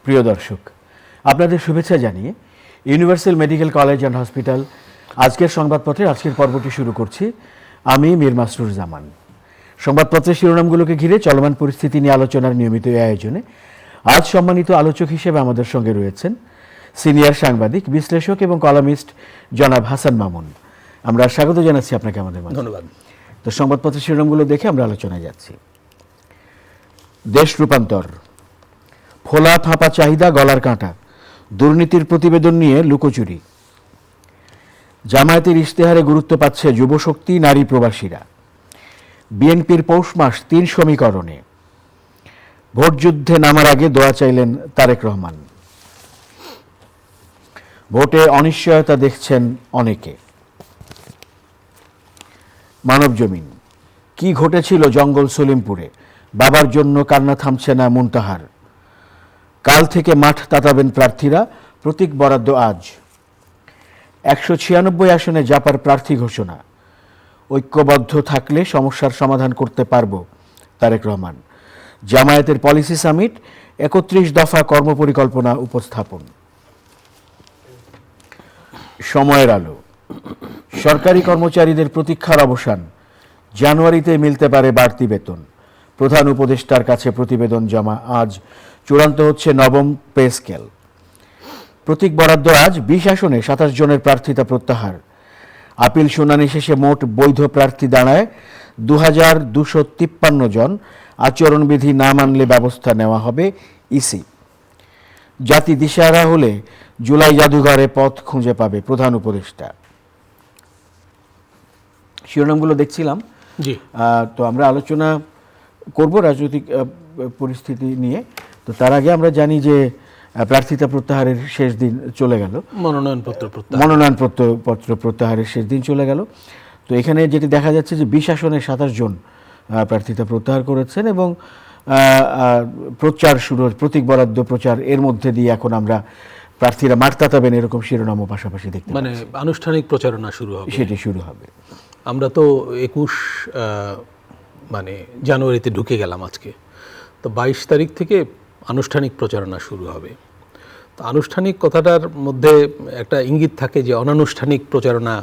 প্রিয় দর্শক, আপনাদের শুভেচ্ছা জানিয়ে universal medical college and hospital আজকের সংবাদপত্রের আজকের পর্বটি শুরু করছি। আমি মীর মাসরুর জামান। সংবাদপত্রের শিরোনামগুলোকে ঘিরে চলমান পরিস্থিতি নিয়ে আলোচনার নিয়মিত এই আয়োজনে আজ সম্মানিত আলোচক হিসেবে আমাদের সঙ্গে রয়েছেন সিনিয়র সাংবাদিক, বিশ্লেষক এবং কলামিস্ট জনাব হাসান মামুন। আমরা স্বাগত জানাচ্ছি আপনাকে আমাদের মাঝে। ধন্যবাদ। তো সংবাদপত্রের শিরোনামগুলো দেখে আমরা আলোচনায় যাচ্ছি। দেশ রূপান্তর, ফোলা ফাঁপা চাহিদা, গলার কাঁটা, দুর্নীতির প্রতিবেদন নিয়ে লুকোচুরি, জামায়াতের ইশতেহারে গুরুত্ব পাচ্ছে যুবশক্তি, নারী প্রবাসীরা, বিএনপির পৌষ মাস ৩ সমীকরণে, ভোটযুদ্ধে নামার আগে দোয়া চাইলেন তারেক রহমান, ভোটে অনিশ্চয়তা দেখছেন অনেকে, মানবজমিন, কি ঘটেছিল জঙ্গল সলিমপুরে, বাবার জন্য কান্না থামছে না মুনতাহার, কাল থেকে মাঠ তাতাবেন প্রার্থীরা, প্রতীক বরাদ্দ আজ, ১৯৬ আসনে জাপার প্রার্থী ঘোষণা, ঐক্যবদ্ধ থাকলে সমস্যার সমাধান করতে পারব তারেক রহমান, জামায়াতের পলিসি সামিট, ৩১ দফা কর্মপরিকল্পনা উপস্থাপন। সময়ের আলো, সরকারি কর্মচারীদের প্রতীক্ষার অবসান, জানুয়ারিতে মিলতে পারে বাড়তি বেতন, প্রধান উপদেষ্টার কাছে প্রতিবেদন জমা আজ, চূড়ান্ত হচ্ছে নবম পে স্কেল, প্রতীক বরাদ্দ আজ, ২০ আসনে ২৭ জনের প্রার্থিতা প্রত্যাহার, আপিল শুনানি শেষে মোট বৈধ প্রার্থী দাঁড়ায় ২,২৫৩ জন, আচরণবিধি না মানলে ব্যবস্থা নেওয়া হবে ইসি, জাতি দিশাহারা হলে জুলাই জাদুঘরে পথ খুঁজে পাবে প্রধান উপদেষ্টা। শিরোনামগুলো দেখছিলাম। জি, তো আমরা আলোচনা করব রাজনৈতিক পরিস্থিতি নিয়ে। তো তার আগে আমরা জানি যে প্রার্থিতা প্রত্যাহারের শেষ দিন চলে গেল, মনোনয়নপত্র প্রত্যাহারের শেষ দিন চলে গেল। তো এখানে যেটি দেখা যাচ্ছে যে ২০ আসনে ২৭ জন প্রার্থিতা প্রত্যাহার করেছেন এবং প্রচার শুরু, প্রতীক বরাদ্দ প্রচার, এর মধ্যে দিয়ে এখন আমরা প্রার্থীরা মাঠ তাতাবেন এরকম শিরোনামও পাশাপাশি দেখতে মানে আনুষ্ঠানিক প্রচারণা শুরু হবে, সেটি শুরু হবে। আমরা তো ২১ মানে জানুয়ারিতে ঢুকে গেলাম আজকে, তো ২২ তারিখ থেকে আনুষ্ঠানিক প্রচারণা শুরু হবে। তো আনুষ্ঠানিক কথাটার মধ্যে একটা ইঙ্গিত থাকে যে অনানুষ্ঠানিক প্রচারণা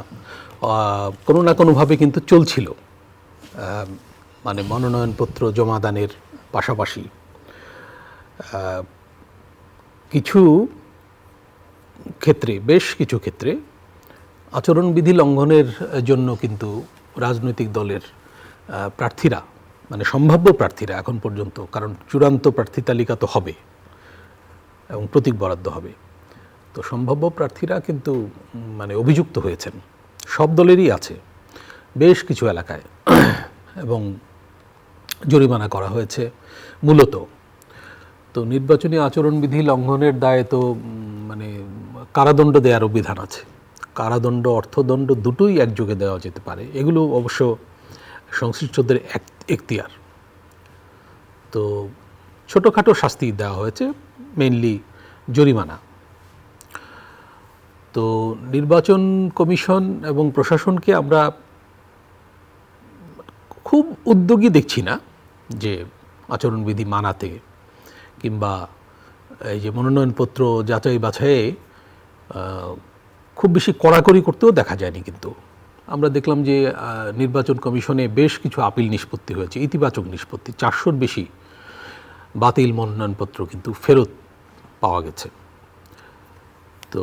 কোনো না কোনোভাবে কিন্তু চলছিল, মানে মনোনয়নপত্র জমাদানের পাশাপাশি কিছু ক্ষেত্রে, বেশ কিছু ক্ষেত্রে আচরণবিধি লঙ্ঘনের জন্য কিন্তু রাজনৈতিক দলের প্রার্থীরা, মানে সম্ভাব্য প্রার্থীরা এখন পর্যন্ত, কারণ চূড়ান্ত প্রার্থী তালিকা তো হবে এবং প্রতীক বরাদ্দ হবে, তো সম্ভাব্য প্রার্থীরা কিন্তু মানে অভিযুক্ত হয়েছেন, সব দলেরই আছে বেশ কিছু এলাকায়, এবং জরিমানা করা হয়েছে মূলত। তো নির্বাচনী আচরণবিধি লঙ্ঘনের দায়ে তো মানে কারাদণ্ড দেওয়ারও বিধান আছে, কারাদণ্ড অর্থদণ্ড দুটোই একযোগে দেওয়া যেতে পারে, এগুলো অবশ্য সংশ্লিষ্টদের এখতিয়ার। তো ছোটোখাটো শাস্তি দেওয়া হয়েছে, মেইনলি জরিমানা। তো নির্বাচন কমিশন এবং প্রশাসনকে আমরা খুব উদ্যোগী দেখছি না যে আচরণবিধি মানাতে কিংবা এই যে মনোনয়নপত্র যাচাই বাছাইয়ে খুব বেশি কড়াকড়ি করতেও দেখা যায়নি। কিন্তু আমরা দেখলাম যে নির্বাচন কমিশনে বেশ কিছু আপিল নিষ্পত্তি হয়েছে, ইতিবাচক নিষ্পত্তি, ৪০০-র বেশি বাতিল মনোনয়নপত্র কিন্তু ফেরত পাওয়া গেছে। তো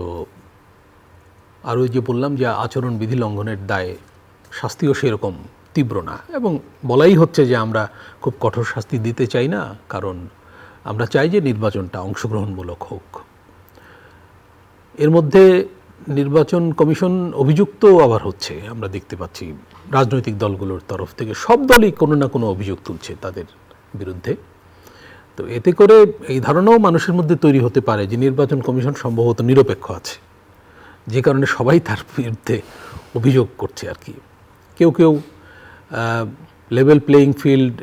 আর ওই যে বললাম যে আচরণবিধি লঙ্ঘনের দায়ে শাস্তিও সেরকম তীব্র না, এবং বলাই হচ্ছে যে আমরা খুব কঠোর শাস্তি দিতে চাই না, কারণ আমরা চাই যে নির্বাচনটা অংশগ্রহণমূলক হোক। এর মধ্যে নির্বাচন কমিশন অভিযুক্ত আবার হচ্ছে, আমরা দেখতে পাচ্ছি রাজনৈতিক দলগুলোর তরফ থেকে সব দলই কোনো না কোনো অভিযোগ তুলছে তাদের বিরুদ্ধে। তো এতে করে এই ধারণাও মানুষের মধ্যে তৈরি হতে পারে যে নির্বাচন কমিশন সম্ভবত নিরপেক্ষ আছে, যে কারণে সবাই তার বিরুদ্ধে অভিযোগ করছে আর কি। কেউ কেউ লেভেল প্লেয়িং ফিল্ড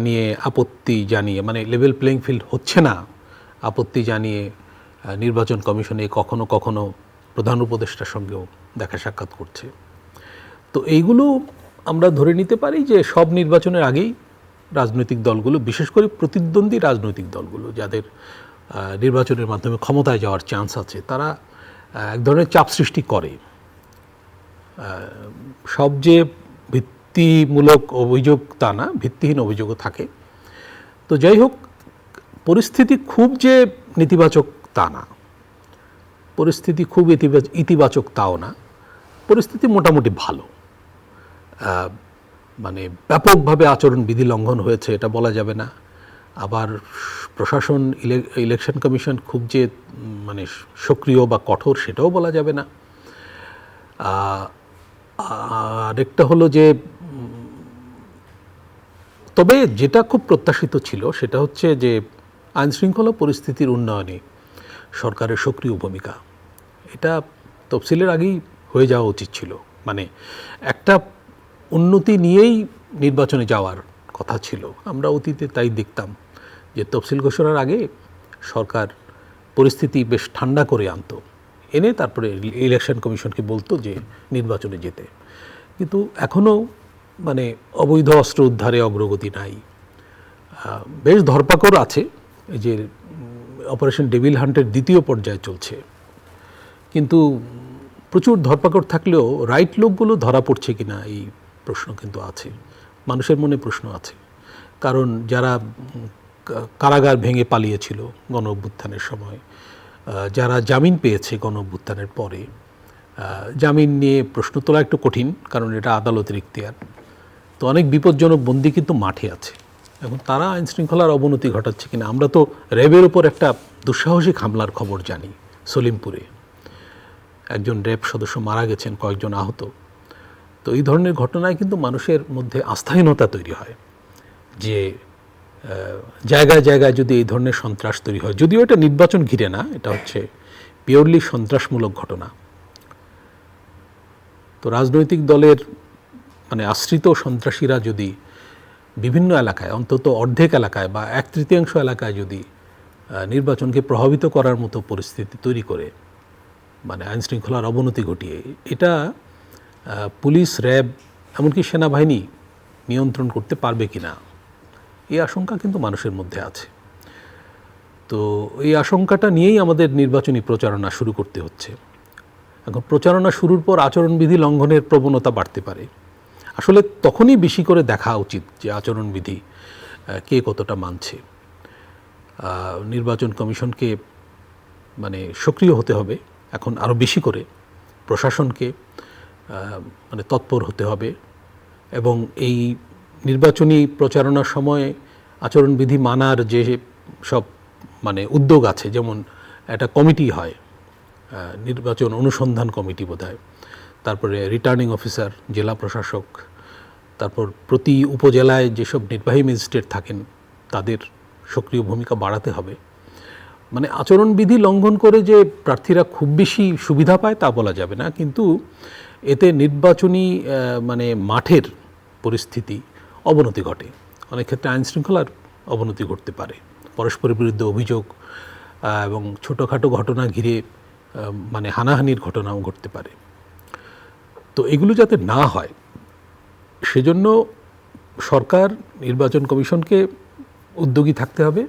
নিয়ে আপত্তি জানিয়ে, মানে লেভেল প্লেয়িং ফিল্ড হচ্ছে না আপত্তি জানিয়ে নির্বাচন কমিশনে কখনো কখনো প্রধান উপদেষ্টার সঙ্গেও দেখা সাক্ষাৎ করছে। তো এইগুলো আমরা ধরে নিতে পারি যে সব নির্বাচনের আগেই রাজনৈতিক দলগুলো, বিশেষ করে প্রতিদ্বন্দ্বী রাজনৈতিক দলগুলো যাদের নির্বাচনের মাধ্যমে ক্ষমতায় যাওয়ার চান্স আছে, তারা এক ধরনের চাপ সৃষ্টি করে। সব যে ভিত্তিমূলক অভিযোগ তা না, ভিত্তিহীন অভিযোগও থাকে। তো যাই হোক, পরিস্থিতি খুব যে নেতিবাচক তা না, পরিস্থিতি খুব ইতিবাচক তাও না, পরিস্থিতি মোটামুটি ভালো। মানে ব্যাপকভাবে আচরণবিধি লঙ্ঘন হয়েছে এটা বলা যাবে না, আবার প্রশাসন ইলেকশন কমিশন খুব যে মানে সক্রিয় বা কঠোর সেটাও বলা যাবে না। আরেকটা হলো যে, তবে যেটা খুব প্রত্যাশিত ছিল সেটা হচ্ছে যে আইনশৃঙ্খলা পরিস্থিতির উন্নয়নে সরকারের সক্রিয় ভূমিকা, এটা তফসিলের আগেই হয়ে যাওয়া উচিত ছিল। মানে একটা উন্নতি নিয়েই নির্বাচনে যাওয়ার কথা ছিল। আমরা অতীতে তাই দেখতাম যে তফসিল ঘোষণার আগে সরকার পরিস্থিতি বেশ ঠান্ডা করে আনতো, এনে তারপরে ইলেকশন কমিশনকে বলতো যে নির্বাচনে যেতে। কিন্তু এখনও মানে অবৈধ অস্ত্র উদ্ধারে অগ্রগতি নাই। বেশ ধরপাকড় আছে, এই যে অপারেশন ডেভিল হান্টের দ্বিতীয় পর্যায়ে চলছে, কিন্তু প্রচুর ধরপাকড় থাকলেও রাইট লোকগুলো ধরা পড়ছে কিনা এই প্রশ্ন কিন্তু আছে, মানুষের মনে প্রশ্ন আছে। কারণ যারা কারাগার ভেঙে পালিয়েছিল গণ অভ্যুত্থানের সময়, যারা জামিন পেয়েছে গণ অভ্যুত্থানের পরে, জামিন নিয়ে প্রশ্ন তোলা একটু কঠিন, কারণ এটা আদালতের ইখতিয়ার। তো অনেক বিপজ্জনক বন্দী কিন্তু মাঠে আছে। এখন তারা আইন শৃঙ্খলার অবনতি ঘটাচ্ছে কিনা। আমরা তো র্যাবের উপর একটা দুঃসাহসিক হামলার খবর জানি, সলিমপুরে একজন র্যাব সদস্য মারা গেছেন, কয়েকজন আহত। তো এই ধরনের ঘটনায় কিন্তু মানুষের মধ্যে আস্থাহীনতা তৈরি হয় যে জায়গায় জায়গায় যদি এই ধরনের সন্ত্রাস তৈরি হয়, যদিও এটা নির্বাচন ঘিরে না, এটা হচ্ছে পিওরলি সন্ত্রাসমূলক ঘটনা। তো রাজনৈতিক দলের মানে আশ্রিত সন্ত্রাসীরা যদি বিভিন্ন এলাকায়, অন্তত অর্ধেক এলাকায় বা 1/3 এলাকায় যদি নির্বাচনকে প্রভাবিত করার মতো পরিস্থিতি তৈরি করে, মানে আইনশৃঙ্খলার অবনতি ঘটিয়ে, এটা পুলিশ, র্যাব, এমনকি সেনাবাহিনী নিয়ন্ত্রণ করতে পারবে কিনা, এই আশঙ্কা কিন্তু মানুষের মধ্যে আছে। তো এই আশঙ্কাটা নিয়েই আমাদের নির্বাচনী প্রচারণা শুরু করতে হচ্ছে। এখন প্রচারণা শুরুর পর আচরণবিধি লঙ্ঘনের প্রবণতা বাড়তে পারে। আসলে তখনই বেশি করে দেখা উচিত যে আচরণবিধি কে কতটা মানছে। নির্বাচন কমিশনকে মানে সক্রিয় হতে হবে এখন আরও বেশি করে, প্রশাসনকে মানে তৎপর হতে হবে, এবং এই নির্বাচনী প্রচারণার সময় আচরণবিধি মানার যে সব মানে উদ্যোগ আছে, যেমন একটা কমিটি হয়, নির্বাচন অনুসন্ধান কমিটি বোধহয়, তারপরে রিটার্নিং অফিসার, জেলা প্রশাসক, তারপর প্রতি উপজেলায় যেসব নির্বাহী ম্যাজিস্ট্রেট থাকেন তাদের সক্রিয় ভূমিকা বাড়াতে হবে। মানে আচরণবিধি লঙ্ঘন করে যে প্রার্থীরা খুব বেশি সুবিধা পায় তা বলা যাবে না, কিন্তু এতে নির্বাচনী মানে মাঠের পরিস্থিতি অবনতি ঘটে, অনেক ক্ষেত্রে আইনশৃঙ্খলার অবনতি ঘটতে পারে, পরস্পরের বিরুদ্ধে অভিযোগ এবং ছোটোখাটো ঘটনা ঘিরে মানে হানাহানির ঘটনাও ঘটতে পারে। তো এগুলো যাতে না হয় সেজন্য সরকার, নির্বাচন কমিশনকে উদ্যোগী থাকতে হবে।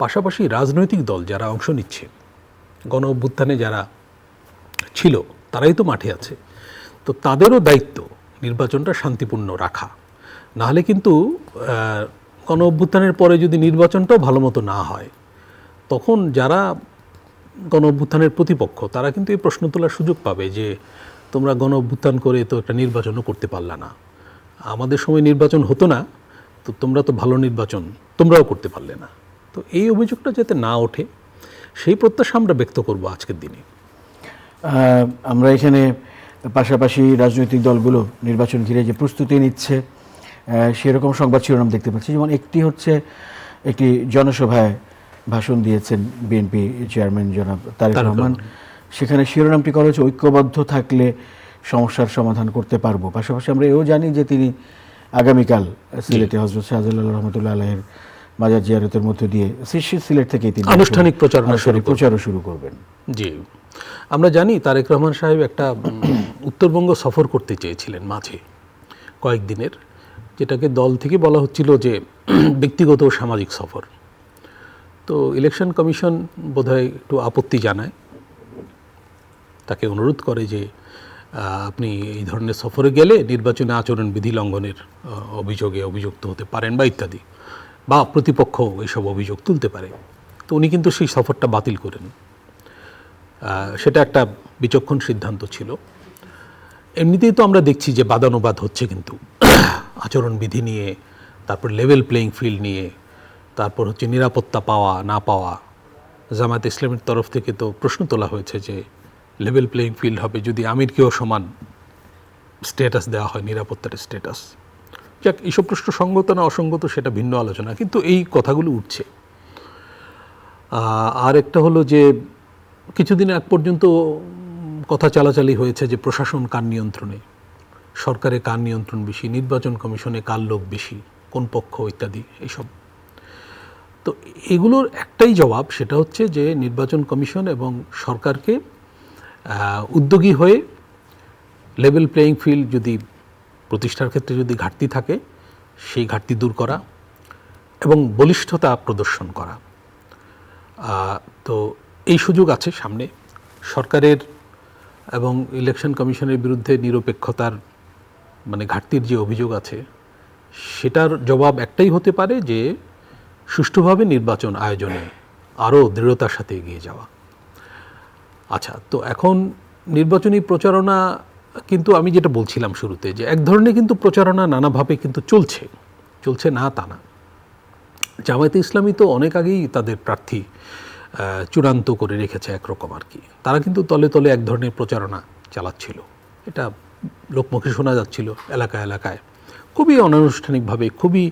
পাশাপাশি রাজনৈতিক দল যারা অংশ নিচ্ছে, গণ অভ্যুত্থানে যারা ছিল তারাই তো মাঠে আছে, তো তাদেরও দায়িত্ব নির্বাচনটা শান্তিপূর্ণ রাখা। নাহলে কিন্তু গণ অভ্যুত্থানের পরে যদি নির্বাচনটাও ভালো মতো না হয়, তখন যারা গণ অভ্যুত্থানের প্রতিপক্ষ তারা কিন্তু এই প্রশ্ন তোলার সুযোগ পাবে যে তোমরা গণ অভ্যুত্থান করে তো একটা নির্বাচনও করতে পারলা না, আমাদের সময় নির্বাচন হতো না, তো তোমরা তো ভালো নির্বাচন তোমরাও করতে পারলে না। তো এই অভিযোগটা যাতে না ওঠে সেই প্রত্যাশা আমরা ব্যক্ত করব আজকের দিনে। আমরা এখানে পাশাপাশি রাজনৈতিক দলগুলো নির্বাচন ঘিরে যে প্রস্তুতি নিচ্ছে সেরকম সংবাদ শিরোনাম দেখতে পাচ্ছি। যেমন একটি হচ্ছে, একটি জনসভায় ভাষণ দিয়েছেন বিএনপি চেয়ারম্যান জনাব তারেক রহমান, সেখানে শিরোনামটি করা হচ্ছে ঐক্যবদ্ধ থাকলে সমস্যার সমাধান করতে পারবো। পাশাপাশি আমরা এও জানি যে তিনি আগামীকাল সিলেটে হযরত শাহজালাল রহমতুল্লাহ আলাইহির মাজার জিয়ারতের মধ্য দিয়ে সিলেট থেকে তিনি আনুষ্ঠানিক প্রচারও শুরু করবেন। জি, আমরা জানি তারেক রহমান সাহেব একটা উত্তরবঙ্গ সফর করতে চেয়েছিলেন মাঝে কয়েকদিনের, যেটাকে দল থেকে বলা হচ্ছিল যে ব্যক্তিগত ও সামাজিক সফর। তো ইলেকশন কমিশন বোধহয় একটু আপত্তি জানায়, তাকে অনুরোধ করে যে আপনি এই ধরনের সফরে গেলে নির্বাচনী আচরণবিধি লঙ্ঘনের অভিযোগে অভিযুক্ত হতে পারেন বা ইত্যাদি, বা প্রতিপক্ষ এইসব অভিযোগ তুলতে পারে। তো উনি কিন্তু সেই সফরটা বাতিল করেন। সেটা একটা বিচক্ষণ সিদ্ধান্ত ছিল। এমনিতেই তো আমরা দেখছি যে বাদানুবাদ হচ্ছে কিন্তু আচরণবিধি নিয়ে, তারপর লেভেল প্লেয়িং ফিল্ড নিয়ে, তারপর হচ্ছে নিরাপত্তা পাওয়া না পাওয়া। জামায়াত ইসলামের তরফ থেকে তো প্রশ্ন তোলা হয়েছে যে লেভেল প্লেয়িং ফিল্ড হবে যদি আমিরকেও সমান স্ট্যাটাস দেওয়া হয়, নিরাপত্তার স্ট্যাটাস। যাক, এইসব প্রশ্ন সঙ্গত না অসঙ্গত সেটা ভিন্ন আলোচনা, কিন্তু এই কথাগুলো উঠছে। আর একটা হলো যে কিছুদিন আগ পর্যন্ত কথা চালাচালি হয়েছে যে প্রশাসন কার নিয়ন্ত্রণে, সরকারে কার নিয়ন্ত্রণ বেশি, নির্বাচন কমিশনে কার লোক বেশি, কোন পক্ষ ইত্যাদি এইসব। তো এগুলোর একটাই জবাব, সেটা হচ্ছে যে নির্বাচন কমিশন এবং সরকারকে উদ্যোগী হয়ে লেভেল প্লেয়িং ফিল্ড যদি প্রতিষ্ঠার ক্ষেত্রে যদি ঘাটতি থাকে সেই ঘাটতি দূর করা এবং বলিষ্ঠতা প্রদর্শন করা। তো এই সুযোগ আছে সামনে। সরকারের এবং ইলেকশন কমিশনের বিরুদ্ধে নিরপেক্ষতার মানে ঘাটতির যে অভিযোগ আছে সেটার জবাব একটাই হতে পারে যে সুষ্ঠুভাবে নির্বাচন আয়োজনে আরও দৃঢ়তার সাথে এগিয়ে যাওয়া। আচ্ছা, তো এখন নির্বাচনী প্রচারণা কিন্তু আমি যেটা বলছিলাম শুরুতে যে এক ধরনের কিন্তু প্রচারণা নানাভাবে কিন্তু চলছে না তা না। জামায়াতে ইসলামী তো অনেক আগেই তাদের প্রার্থী চূড়ান্ত করে রেখেছে একরকম আর কি। তারা কিন্তু তলে তলে এক ধরনের প্রচারণা চালাচ্ছিল, এটা লোকমুখে শোনা যাচ্ছিল এলাকায় এলাকায়, খুবই অনানুষ্ঠানিকভাবে, খুবই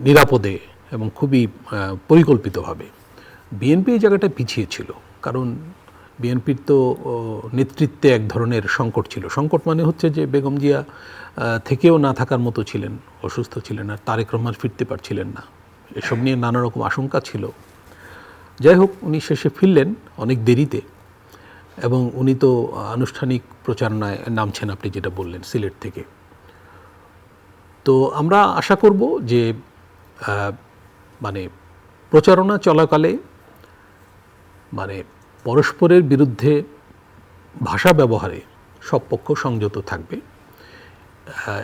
নিরাপদে এবং খুবই পরিকল্পিতভাবে। বিএনপি এই জায়গাটা পিছিয়ে ছিল, কারণ বিএনপির তো নেতৃত্বে এক ধরনের সংকট ছিল। সংকট মানে হচ্ছে যে বেগম জিয়া থেকেও না থাকার মতো ছিলেন, অসুস্থ ছিলেন, আর তারেক রহমান ফিরতে পারছিলেন না, এসব নিয়ে নানা রকম আশঙ্কা ছিল। যাই হোক, উনি শেষে ফিরলেন অনেক দেরিতে, এবং উনি তো আনুষ্ঠানিক প্রচারণায় নামছেন, আপনি যেটা বললেন সিলেট থেকে। তো আমরা আশা করব যে মানে প্রচারণা চলাকালে মানে পরস্পরের বিরুদ্ধে ভাষা ব্যবহারে সব পক্ষ সংযত থাকবে।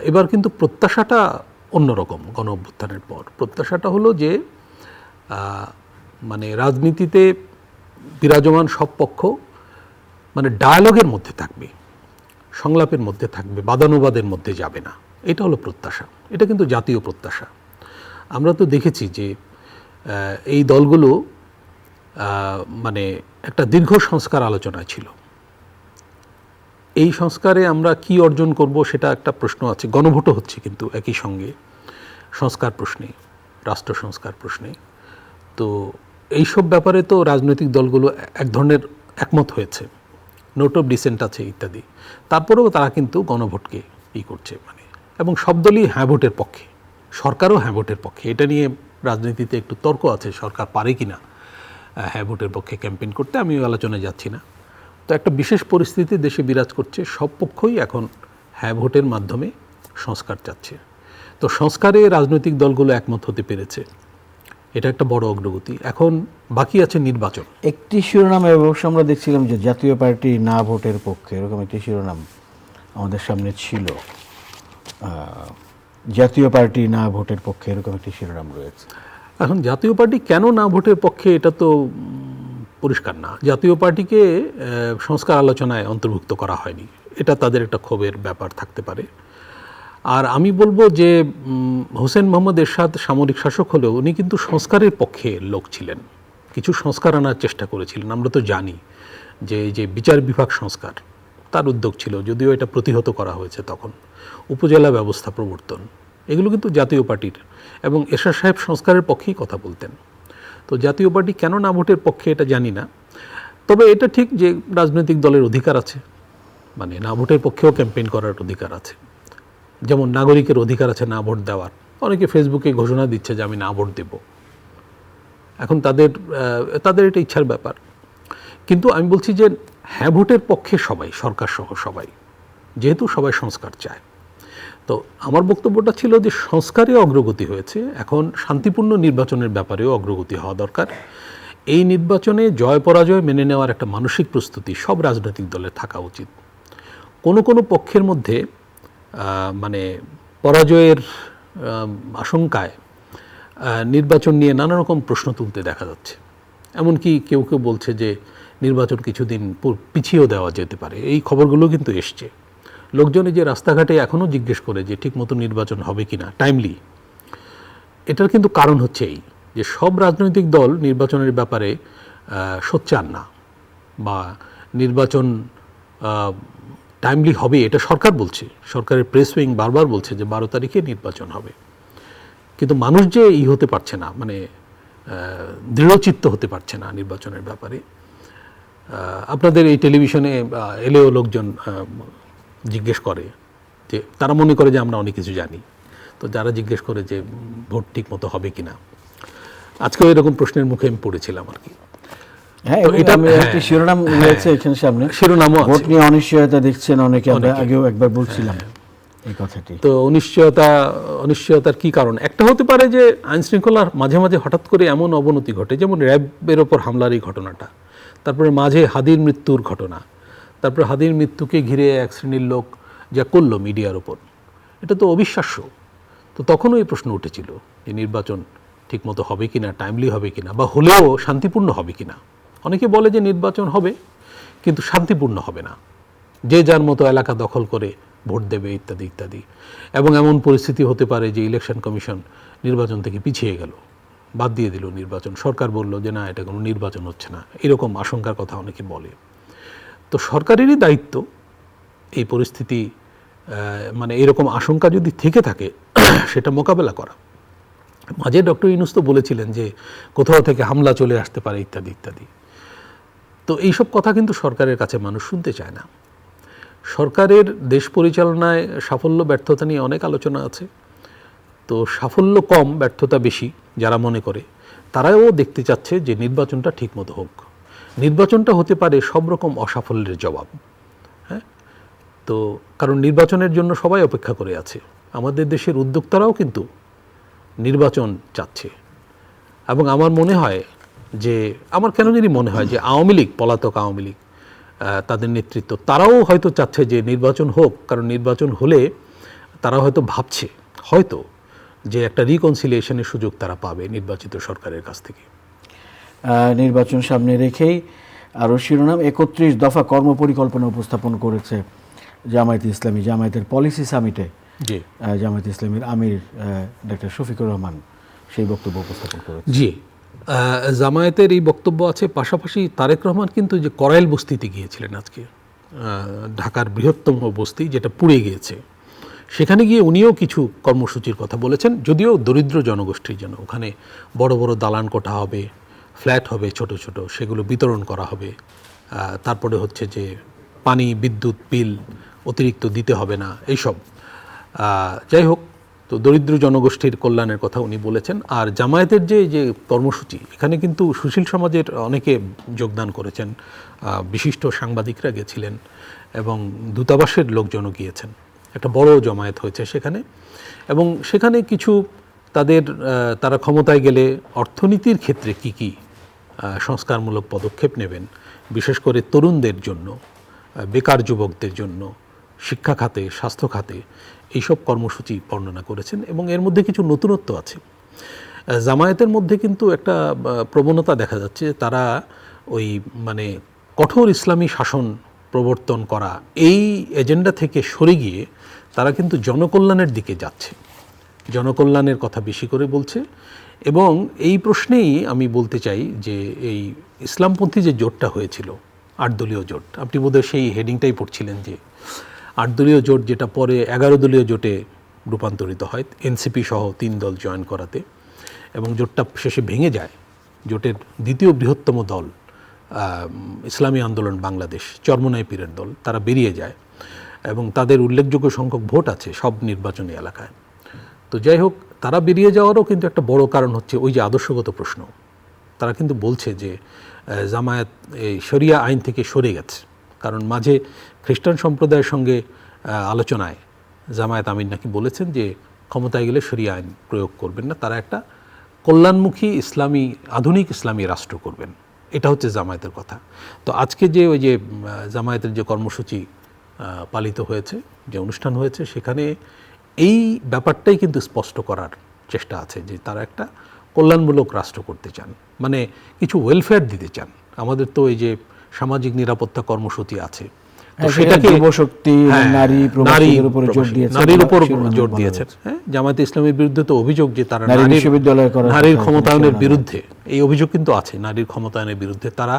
এবার কিন্তু প্রত্যাশাটা অন্যরকম। গণ অভ্যুত্থানের পর প্রত্যাশাটা হলো যে মানে রাজনীতিতে বিরাজমান সব পক্ষ মানে ডায়ালগের মধ্যে থাকবে, সংলাপের মধ্যে থাকবে, বাদানুবাদের মধ্যে যাবে না। এটা হলো প্রত্যাশা, এটা কিন্তু জাতীয় প্রত্যাশা। আমরা তো দেখেছি যে এই দলগুলো মানে একটা দীর্ঘ সংস্কার আলোচনায় ছিল। এই সংস্কারে আমরা কি অর্জন করব সেটা একটা প্রশ্ন আছে। গণভোটও হচ্ছে কিন্তু একই সঙ্গে সংস্কার প্রশ্নে, রাষ্ট্র সংস্কার প্রশ্নে। তো এইসব ব্যাপারে তো রাজনৈতিক দলগুলো এক ধরনের একমত হয়েছে, নোট অফ ডিসেন্ট আছে ইত্যাদি। তারপরেও তারা কিন্তু গণভোটকে করছে মানে, এবং সব দলই হ্যাঁ ভোটের পক্ষে, সরকারও হ্যাঁ ভোটের পক্ষে। এটা নিয়ে রাজনীতিতে একটু তর্ক আছে, সরকার পারে কিনা হ্যাঁ ভোটের পক্ষে ক্যাম্পেইন করতে, আমি আলোচনায় যাচ্ছি না। তো একটা বিশেষ পরিস্থিতি দেশে বিরাজ করছে, সব পক্ষই এখন হ্যাঁ ভোটের মাধ্যমে সংস্কার চাচ্ছে। তো সংস্কারে রাজনৈতিক দলগুলো একমত হতে পেরেছে, এটা একটা বড় অগ্রগতি। এখন বাকি আছে নির্বাচন। একটি শিরোনামে অবশ্য আমরা দেখছিলাম যে জাতীয় পার্টি না ভোটের পক্ষে, এরকম একটি শিরোনাম আমাদের সামনে ছিল। জাতীয় পার্টি না ভোটের পক্ষে এরকম একটি শিরোনাম রয়েছে। এখন জাতীয় পার্টি কেন না ভোটের পক্ষে এটা তো পরিষ্কার না। জাতীয় পার্টিকে সংস্কার আলোচনায় অন্তর্ভুক্ত করা হয়নি, এটা তাদের একটা ক্ষোভের ব্যাপার থাকতে পারে। আর আমি বলবো যে হোসেন মোহাম্মদ এরশাদ সামরিক শাসক হলেও উনি কিন্তু সংস্কারের পক্ষে লোক ছিলেন, কিছু সংস্কার আনার চেষ্টা করেছিলেন। আমরা তো জানি যে এই যে বিচার বিভাগ সংস্কার তার উদ্যোগ ছিল, যদিও এটা প্রতিহত করা হয়েছে তখন। উপজেলা ব্যবস্থা প্রবর্তন, এগুলো কিন্তু জাতীয় পার্টির, এবং এরশাদ সাহেব সংস্কারের পক্ষেই কথা বলতেন। তো জাতীয় পার্টি কেন না ভোটের পক্ষে এটা জানি না, তবে এটা ঠিক যে রাজনৈতিক দলের অধিকার আছে, মানে না ভোটের পক্ষেও ক্যাম্পেইন করার অধিকার আছে। যেমন নাগরিকের অধিকার আছে না ভোট দেওয়ার, অনেকে ফেসবুকে ঘোষণা দিচ্ছে যে আমি না ভোট দেব। এখন তাদের এটা ইচ্ছার ব্যাপার। কিন্তু আমি বলছি যে হ্যাঁ ভোটের পক্ষে সবাই, সরকার সহ সবাই, যেহেতু সবাই সংস্কার চায়। তো আমার বক্তব্যটা ছিল যে সংস্কারে অগ্রগতি হয়েছে, এখন শান্তিপূর্ণ নির্বাচনের ব্যাপারেও অগ্রগতি হওয়া দরকার। এই নির্বাচনে জয় পরাজয় মেনে নেওয়ার একটা মানসিক প্রস্তুতি সব রাজনৈতিক দলের থাকা উচিত। কোনো কোনো পক্ষের মধ্যে মানে পরাজয়ের আশঙ্কায় নির্বাচন নিয়ে নানা রকম প্রশ্ন তুলতে দেখা যাচ্ছে। এমনকি কেউ কেউ বলছে যে নির্বাচন কিছুদিন পিছিয়েও দেওয়া যেতে পারে। এই খবরগুলো কিন্তু এসছে। লোকজনে যে রাস্তাঘাটে এখনও জিজ্ঞেস করে যে ঠিকমতো নির্বাচন হবে কিনা টাইমলি, এটার কিন্তু কারণ হচ্ছে এই যে সব রাজনৈতিক দল নির্বাচনের ব্যাপারে সোচ্চার না, বা নির্বাচন টাইমলি হবে এটা সরকার বলছে, সরকারের প্রেস উইং বারবার বলছে যে 12 তারিখে নির্বাচন হবে, কিন্তু মানুষ যে হতে পারছে না, মানে দৃঢ়চিত্ত হতে পারছে না নির্বাচনের ব্যাপারে। আপনাদের এই টেলিভিশনে এলেও লোকজন জিজ্ঞেস করে যে তারা মনে করে যে আমরা অনেক কিছু জানি, তো যারা জিজ্ঞেস করে যে ভোট ঠিক মতো হবে কিনা, আজকেও এরকম প্রশ্নের মুখে আমি পড়েছিলাম আর কি। হ্যাঁ, তো এটা একটি শিরোনাম রয়েছে এখানে সামনে, শিরোনামও ভোট নিয়ে অনিশ্চয়তা দেখছেন অনেকে, আমরা আগেও একবার বলছিলাম এই কথাটি। তো অনিশ্চয়তার কি কারণ? একটা হতে পারে যে আইন শৃঙ্খলার মাঝে মাঝে হঠাৎ করে এমন অবনতি ঘটে, যেমন র্যাবের ওপর হামলার এই ঘটনাটা, তারপরে মাঝে হাদির মৃত্যুর ঘটনা, তারপরে হাদির মৃত্যুকে ঘিরে এক শ্রেণীর লোক যা করলো মিডিয়ার ওপর, এটা তো অবিশ্বাস্য। তো তখনও এই প্রশ্ন উঠেছিল যে নির্বাচন ঠিকমতো হবে কিনা, টাইমলি হবে কিনা, বা হলেও শান্তিপূর্ণ হবে কিনা। অনেকে বলে যে নির্বাচন হবে কিন্তু শান্তিপূর্ণ হবে না, যে যার মতো এলাকা দখল করে ভোট দেবে ইত্যাদি ইত্যাদি। এবং এমন পরিস্থিতি হতে পারে যে ইলেকশন কমিশন নির্বাচন থেকে পিছিয়ে গেল, বাদ দিয়ে দিল নির্বাচন, সরকার বলল যে না, এটা কোনো নির্বাচন হচ্ছে না, এরকম আশঙ্কার কথা অনেকে বলে। তো সরকারেরই দায়িত্ব এই পরিস্থিতি, মানে এরকম আশঙ্কা যদি থেকে থাকে সেটা মোকাবেলা করা। মাঝে ডক্টর ইউনূস তো বলেছিলেন যে কোথাও থেকে হামলা চলে আসতে পারে ইত্যাদি ইত্যাদি। তো এইসব কথা কিন্তু সরকারের কাছে মানুষ শুনতে চায় না। সরকারের দেশ পরিচালনায় সাফল্য ব্যর্থতা নিয়ে অনেক আলোচনা আছে। তো সাফল্য কম, ব্যর্থতা বেশি যারা মনে করে, তারাও দেখতে চাচ্ছে যে নির্বাচনটা ঠিকমতো হোক। নির্বাচনটা হতে পারে সব রকম অসাফল্যের জবাব। হ্যাঁ, তো কারণ নির্বাচনের জন্য সবাই অপেক্ষা করে আছে। আমাদের দেশের উদ্যোক্তারাও কিন্তু নির্বাচন চাচ্ছে। এবং আমার মনে হয় যে, আমার কেন জানি মনে হয় যে আওয়ামী লীগ, পলাতক আওয়ামী লীগ, তাদের নেতৃত্ব, তারাও হয়তো চাচ্ছে যে নির্বাচন হোক, কারণ নির্বাচন হলে তারা হয়তো ভাবছে হয়তো যে একটা রিকনসিলিয়েশনের সুযোগ তারা পাবে নির্বাচিত সরকারের কাছ থেকে। নির্বাচন সামনে রেখেই আরও শিরোনাম, 31 দফা কর্মপরিকল্পনা উপস্থাপন করেছে জামায়াতে ইসলামী। জামায়াতের পলিসি সামিটে জি, জামায়াতে ইসলামীর আমির ডক্টর শফিকুর রহমান সেই বক্তব্য উপস্থাপন করেছে। জি, জামায়াতের এই বক্তব্য আছে। পাশাপাশি তারেক রহমান কিন্তু যে করাইল বস্তিতে গিয়েছিলেন আজকে, ঢাকার বৃহত্তম বস্তি যেটা পুড়ে গিয়েছে, সেখানে গিয়ে উনিও কিছু কর্মসূচির কথা বলেছেন, যদিও দরিদ্র জনগোষ্ঠীর জন্য। ওখানে বড় বড় দালান কোঠা হবে, ফ্ল্যাট হবে ছোট ছোট, সেগুলো বিতরণ করা হবে। তারপরে হচ্ছে যে পানি বিদ্যুৎ বিল অতিরিক্ত দিতে হবে না, এইসব। যাই হোক, তো দরিদ্র জনগোষ্ঠীর কল্যাণের কথা উনি বলেছেন। আর জামায়াতের যে কর্মসূচি, এখানে কিন্তু সুশীল সমাজের অনেকে যোগদান করেছেন, বিশিষ্ট সাংবাদিকরা গেছিলেন এবং দূতাবাসের লোকজনও গিয়েছেন। একটা বড় জমায়েত হয়েছে সেখানে। এবং সেখানে কিছু তারা ক্ষমতায় গেলে অর্থনীতির ক্ষেত্রে কি কি সংস্কারমূলক পদক্ষেপ নেবেন, বিশেষ করে তরুণদের জন্য, বেকার যুবকদের জন্য, শিক্ষা খাতে, স্বাস্থ্য খাতে, এইসব কর্মসূচি বর্ণনা করেছেন। এবং এর মধ্যে কিছু নতুনত্ব আছে। জামায়াতের মধ্যে কিন্তু একটা প্রবণতা দেখা যাচ্ছে, তারা ওই মানে কঠোর ইসলামী শাসন প্রবর্তন করা এই এজেন্ডা থেকে সরে গিয়ে তারা কিন্তু জনকল্যাণের দিকে যাচ্ছে, জনকল্যাণের কথা বেশি করে বলছে। এবং এই প্রশ্নেই আমি বলতে চাই যে এই ইসলামপন্থী যে জোটটা হয়েছিল, 8 দলীয় জোট, আপনি বোধহয় সেই হেডিংটাই পড়ছিলেন যে 8 দলীয় জোট যেটা পরে 11 দলীয় জোটে রূপান্তরিত হয় এনসিপি সহ 3 দল জয়েন করাতে, এবং জোটটা শেষে ভেঙে যায়। জোটের দ্বিতীয় বৃহত্তম দল ইসলামী আন্দোলন বাংলাদেশ, চরমোনাই পীরের দল, তারা বেরিয়ে যায় এবং তাদের উল্লেখযোগ্য সংখ্যক ভোট আছে সব নির্বাচনী এলাকায়। তো যাই হোক, তারা বেরিয়ে যাওয়ারও কিন্তু একটা বড় কারণ হচ্ছে ওই যে আদর্শগত প্রশ্ন। তারা কিন্তু বলছে যে জামায়াত এই শরিয়া আইন থেকে সরে গেছে, কারণ মাঝে খ্রিস্টান সম্প্রদায়ের সঙ্গে আলোচনায় জামায়াত আমির নাকি বলেছেন যে ক্ষমতায় গেলে শরিয়া আইন প্রয়োগ করবেন না, তারা একটা কল্যাণমুখী ইসলামী আধুনিক ইসলামী রাষ্ট্র করবেন। এটা হচ্ছে জামায়াতের কথা। তো আজকে যে ওই যে জামায়াতের যে কর্মসূচি পালিত হয়েছে, যে অনুষ্ঠান হয়েছে, সেখানে এই ব্যাপারটাই কিন্তু স্পষ্ট করার চেষ্টা আছে যে তারা একটা কল্যাণমূলক রাষ্ট্র করতে চান, মানে কিছু ওয়েলফেয়ার দিতে চান। আমাদের তো এই যে সামাজিক নিরাপত্তা কর্মসূচি আছে, তো সেটাকে যুবশক্তি, নারী, প্রবাসীদের উপর জোর দিয়েছে, নারীর উপর জোর দিয়েছেন। হ্যাঁ, জামায়াতে ইসলামীর বিরুদ্ধে তো অভিযোগ যে তারা নারী বিশ্ববিদ্যালয় করার নারীর ক্ষমতায়নের বিরুদ্ধে, এই অভিযোগ কিন্তু আছে নারীর ক্ষমতায়নের বিরুদ্ধে। তারা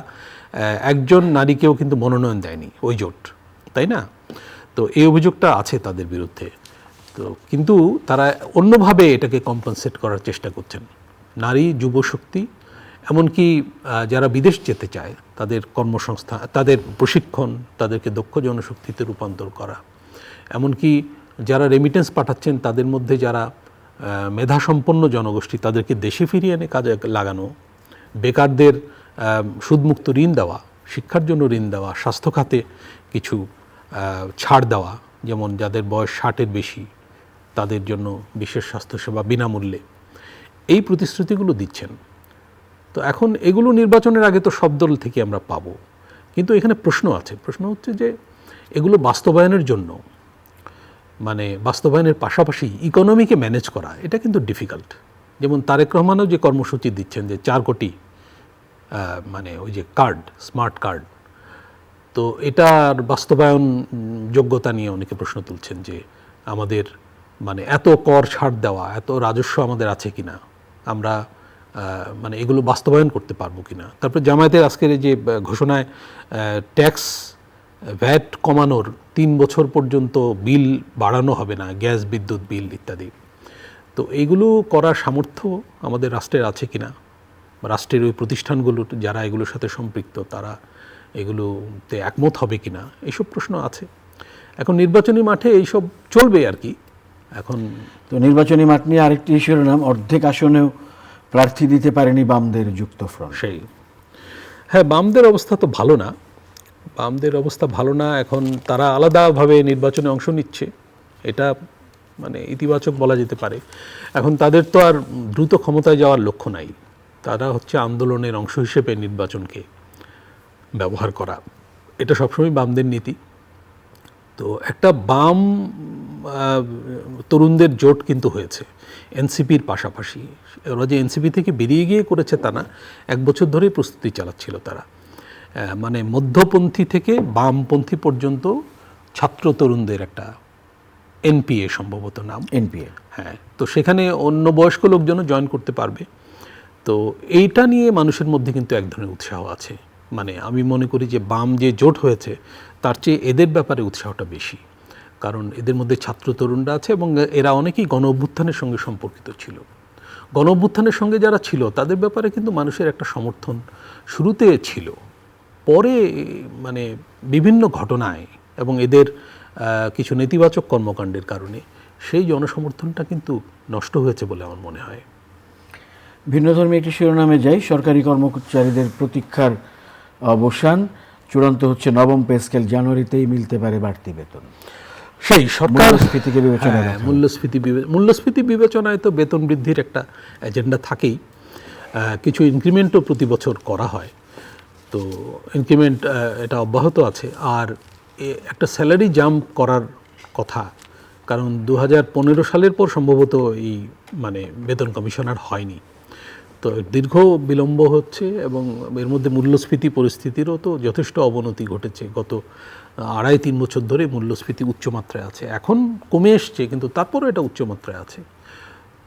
একজন নারীকেও কিন্তু মনোনয়ন দেয়নি ওই জোট, তাই না? তো এই অভিযোগটা আছে তাদের বিরুদ্ধে। তো কিন্তু তারা অন্যভাবে এটাকে কম্পেনসেট করার চেষ্টা করছেন। নারী, যুবশক্তি, এমনকি যারা বিদেশ যেতে চায় তাদের কর্মসংস্থান, তাদের প্রশিক্ষণ, তাদেরকে দক্ষ জনশক্তিতে রূপান্তর করা, এমনকি যারা রেমিটেন্স পাঠাচ্ছেন তাদের মধ্যে যারা মেধাসম্পন্ন জনগোষ্ঠী তাদেরকে দেশে ফিরিয়ে এনে কাজে লাগানো, বেকারদের সুদমুক্ত ঋণ দেওয়া, শিক্ষার জন্য ঋণ দেওয়া, স্বাস্থ্য খাতে কিছু ছাড় দেওয়া, যেমন যাদের বয়স 60-এর বেশি তাদের জন্য বিশেষ স্বাস্থ্যসেবা বিনামূল্যে, এই প্রতিশ্রুতিগুলো দিচ্ছেন। তো এখন এগুলো নির্বাচনের আগে তো সব দল থেকে আমরা পাবো, কিন্তু এখানে প্রশ্ন আছে। প্রশ্ন হচ্ছে যে এগুলো বাস্তবায়নের জন্য, মানে বাস্তবায়নের পাশাপাশি ইকোনমিকে ম্যানেজ করা, এটা কিন্তু ডিফিকাল্ট। যেমন তারেক রহমানও যে কর্মসূচি দিচ্ছেন যে 4 কোটি মানে ওই যে কার্ড, স্মার্ট কার্ড, তো এটার বাস্তবায়ন যোগ্যতা নিয়ে অনেকে প্রশ্ন তুলছেন যে আমাদের মানে এত কর ছাড় দেওয়া, এত রাজস্ব আমাদের আছে কিনা, আমরা মানে এগুলো বাস্তবায়ন করতে পারবো কিনা। তারপর জামায়াতের আজকের যে ঘোষণায় ট্যাক্স ভ্যাট কমানোর 3 বছর পর্যন্ত বিল বাড়ানো হবে না, গ্যাস, বিদ্যুৎ বিল ইত্যাদি। তো এইগুলো করার সামর্থ্য আমাদের রাষ্ট্রের আছে কিনা, রাষ্ট্রের ওই প্রতিষ্ঠানগুলো যারা এগুলোর সাথে সম্পৃক্ত তারা এগুলোতে একমত হবে কিনা, এইসব প্রশ্ন আছে। এখন নির্বাচনী মাঠে এইসব চলবে আর কি। এখন তো নির্বাচনী মাঠ নিয়ে আরেকটি শিরোনাম, অর্ধেক আসনেও প্রার্থী দিতে পারেনি বামদের যুক্তফ্রন্ট। সেই, হ্যাঁ, বামদের অবস্থা তো ভালো না, বামদের অবস্থা ভালো না। এখন তারা আলাদাভাবে নির্বাচনে অংশ নিচ্ছে, এটা মানে ইতিবাচক বলা যেতে পারে। এখন তাদের তো আর দ্রুত ক্ষমতায় যাওয়ার লক্ষ্য নাই, তারা হচ্ছে আন্দোলনের অংশ হিসেবে নির্বাচনকে ব্যবহার করা, এটা সবসময় বামদের নীতি। তো একটা বাম তরুণদের জোট কিন্তু হয়েছে এনসিপির পাশাপাশি। ওরা যে এনসিপি থেকে বেরিয়ে গিয়ে করেছে তা না, 1 বছর ধরেই প্রস্তুতি চালাচ্ছিল তারা। মানে মধ্যপন্থী থেকে বামপন্থী পর্যন্ত ছাত্র তরুণদের একটা এনপিএ সম্ভবত নাম, এনপিএ। হ্যাঁ, তো সেখানে অন্য বয়স্ক লোকজনও জয়েন করতে পারবে। তো এইটা নিয়ে মানুষের মধ্যে কিন্তু এক ধরনের উৎসাহ আছে। মানে আমি মনে করি যে বাম যে জোট হয়েছে তার চেয়ে এদের ব্যাপারে উৎসাহটা বেশি, কারণ এদের মধ্যে ছাত্র তরুণরা আছে এবং এরা অনেকেই গণ অভ্যুত্থানের সঙ্গে সম্পর্কিত ছিল। গণ অভ্যুত্থানের সঙ্গে যারা ছিল তাদের ব্যাপারে কিন্তু মানুষের একটা সমর্থন শুরুতে ছিল, পরে মানে বিভিন্ন ঘটনায় এবং এদের কিছু নেতিবাচক কর্মকাণ্ডের কারণে সেই জনসমর্থনটা কিন্তু নষ্ট হয়েছে বলে আমার মনে হয়। ভিন্নধর্মী একটি শিরোনামে যাই, সরকারি কর্মচারীদের প্রতীক্ষার অবসান, চূড়ান্ত হচ্ছে নবম পে স্কেল, জানুয়ারিতেই মিলতে পারে বাড়তি বেতন। সেই সরকার মূল্যস্ফীতিকে বিবেচনায় হ্যাঁ, মূল্যস্ফীতি বিবেচনায় তো বেতন বৃদ্ধির একটা এজেন্ডা থাকেই। কিছু ইনক্রিমেন্টও প্রতি বছর করা হয়, তো ইনক্রিমেন্ট এটা অব্যাহত আছে। আর একটা স্যালারি জাম্প করার কথা, কারণ 2015 সালের পর সম্ভবত এই মানে বেতন কমিশনার হয়নি, তো দীর্ঘ বিলম্ব হচ্ছে এবং এর মধ্যে মূল্যস্ফীতি পরিস্থিতিরও তো যথেষ্ট অবনতি ঘটেছে। গত 2.5-3 বছর ধরে মূল্যস্ফীতি উচ্চমাত্রায় আছে, এখন কমে এসছে কিন্তু তারপরও এটা উচ্চমাত্রায় আছে।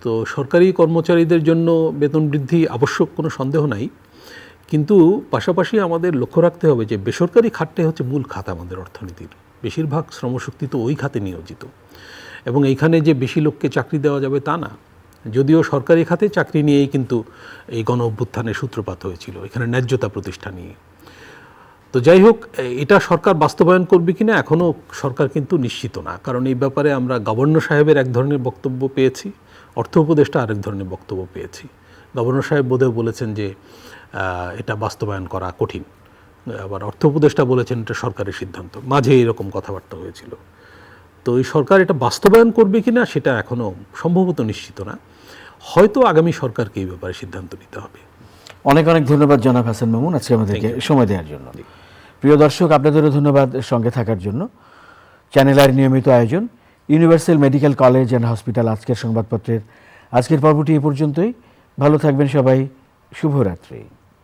তো সরকারি কর্মচারীদের জন্য বেতন বৃদ্ধি আবশ্যক, কোনো সন্দেহ নাই, কিন্তু পাশাপাশি আমাদের লক্ষ্য রাখতে হবে যে বেসরকারি খাতটাই হচ্ছে মূল খাত আমাদের অর্থনীতির। বেশিরভাগ শ্রমশক্তি তো ওই খাতে নিয়োজিত, এবং এইখানে যে বেশি লোককে চাকরি দেওয়া যাবে তা না। যদিও সরকারি খাতে চাকরি নিয়েই কিন্তু এই গণ অভ্যুত্থানের সূত্রপাত হয়েছিল, এখানে ন্যায্যতা প্রতিষ্ঠা নিয়ে। তো যাই হোক, এটা সরকার বাস্তবায়ন করবে কিনা এখনও সরকার কিন্তু নিশ্চিত না, কারণ এই ব্যাপারে আমরা গভর্নর সাহেবের এক ধরনের বক্তব্য পেয়েছি, অর্থ উপদেষ্টা আরেক ধরনের বক্তব্য পেয়েছি। গভর্নর সাহেব বোধহয় বলেছেন যে এটা বাস্তবায়ন করা কঠিন, আবার অর্থ উপদেষ্টা বলেছেন এটা সরকারের সিদ্ধান্ত, মাঝে এরকম কথাবার্তা হয়েছিল। তো তো এই সরকার এটা বাস্তবায়ন করবে কিনা সেটা এখনো সম্ভবত নিশ্চিত না। হয়তো আগামী সরকারকে এই ব্যাপারে সিদ্ধান্ত নিতে হবে। অনেক অনেক ধন্যবাদ জনাব হাসান মামুন আজকে আমাদেরকে সময় দেওয়ার জন্য। প্রিয় দর্শক, আপনাদেরও ধন্যবাদ সঙ্গে থাকার জন্য। চ্যানেল আইয়ের নিয়মিত আয়োজন universal medical college and hospital আজকের সংবাদপত্রের আজকের পর্বটি এ পর্যন্তই। ভালো থাকবেন সবাই, শুভরাত্রি।